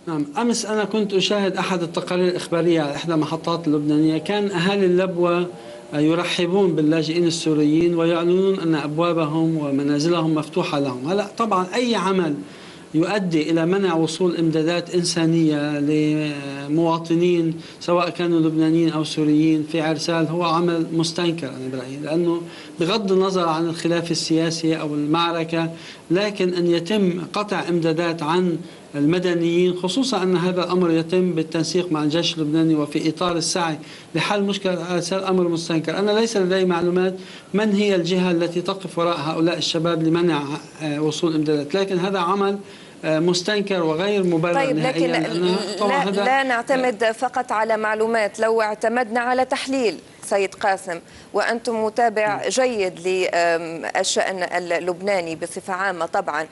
نعم، أمس أنا كنت أشاهد أحد التقارير الإخبارية على إحدى المحطات اللبنانية. كان أهالي اللبوة يرحبون باللاجئين السوريين ويعلنون أن أبوابهم ومنازلهم مفتوحة لهم. هلأ طبعا أي عمل يؤدي إلى منع وصول إمدادات إنسانية لمواطنين سواء كانوا لبنانيين أو سوريين في عرسال هو عمل مستنكر أنا برأيي، لأنه بغض النظر عن الخلاف السياسي أو المعركة، لكن أن يتم قطع إمدادات عن المدنيين، خصوصا أن هذا الأمر يتم بالتنسيق مع الجيش اللبناني وفي إطار السعي لحل مشكلة عرسال، أمر مستنكر. أنا ليس لدي معلومات من هي الجهة التي تقف وراء هؤلاء الشباب لمنع وصول إمدادات، لكن هذا عمل مستنكر وغير مبرر طيب، لكن نهائيا. لا نعتمد فقط على معلومات. لو اعتمدنا على تحليل سيد قاسم، وأنتم متابع جيد للشأن اللبناني بصفة عامة طبعا،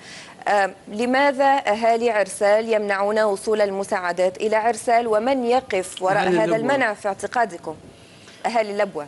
لماذا أهالي عرسال يمنعون وصول المساعدات إلى عرسال؟ ومن يقف وراء هذا المنع في اعتقادكم أهالي لبوة؟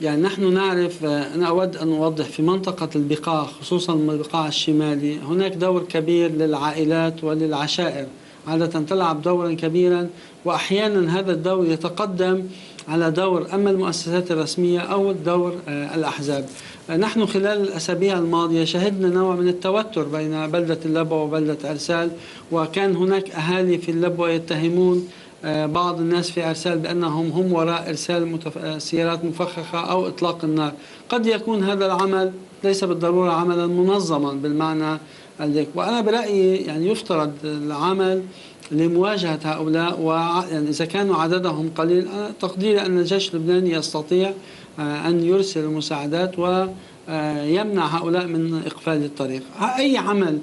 يعني نحن نعرف، أنا أود أن أوضح في منطقة البقاع خصوصا البقاع الشمالي هناك دور كبير للعائلات وللعشائر، عادة تلعب دورا كبيرا، وأحيانا هذا الدور يتقدم على دور أما المؤسسات الرسمية أو دور الأحزاب. نحن خلال الأسابيع الماضية شهدنا نوع من التوتر بين بلدة اللبوة وبلدة عرسال، وكان هناك أهالي في اللبوة يتهمون بعض الناس في عرسال بأنهم هم وراء إرسال سيارات مفخخة أو إطلاق النار. قد يكون هذا العمل ليس بالضرورة عملا منظما بالمعنى ذلك، وأنا برأيي يعني يفترض العمل لمواجهة هؤلاء، ويعني إذا كانوا عددهم قليل تقديري أن الجيش اللبناني يستطيع أن يرسل المساعدات ويمنع هؤلاء من إقفال الطريق. أي عمل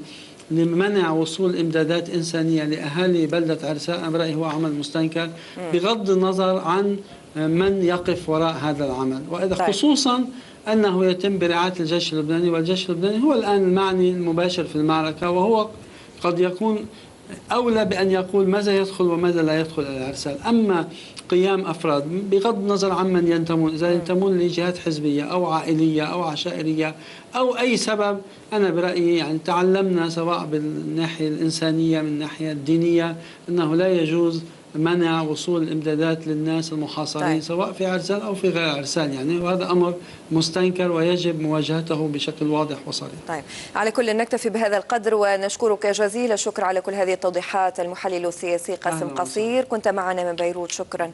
لمنع وصول إمدادات إنسانية لأهالي بلدة عرسال أنا برأيي هو عمل مستنكر بغض النظر عن من يقف وراء هذا العمل، وإذا خصوصا أنه يتم برعاية الجيش اللبناني، والجيش اللبناني هو الآن المعني المباشر في المعركة، وهو قد يكون أولى بأن يقول ماذا يدخل وماذا لا يدخل إلى عرسال. أما قيام أفراد بغض النظر عمن ينتمون، إذا ينتمون لجهات حزبية أو عائلية أو عشائرية أو أي سبب، أنا برأيي يعني تعلمنا سواء بالناحية الإنسانية من الناحية الدينية أنه لا يجوز منع وصول الإمدادات للناس المحاصرين سواء في عرسال أو في غير عرسال يعني، وهذا أمر مستنكر ويجب مواجهته بشكل واضح وصريح. طيب، على كل نكتفي بهذا القدر، ونشكرك جزيل الشكر على كل هذه التوضيحات. المحلل السياسي قاسم قصير كنت معنا من بيروت، شكرا.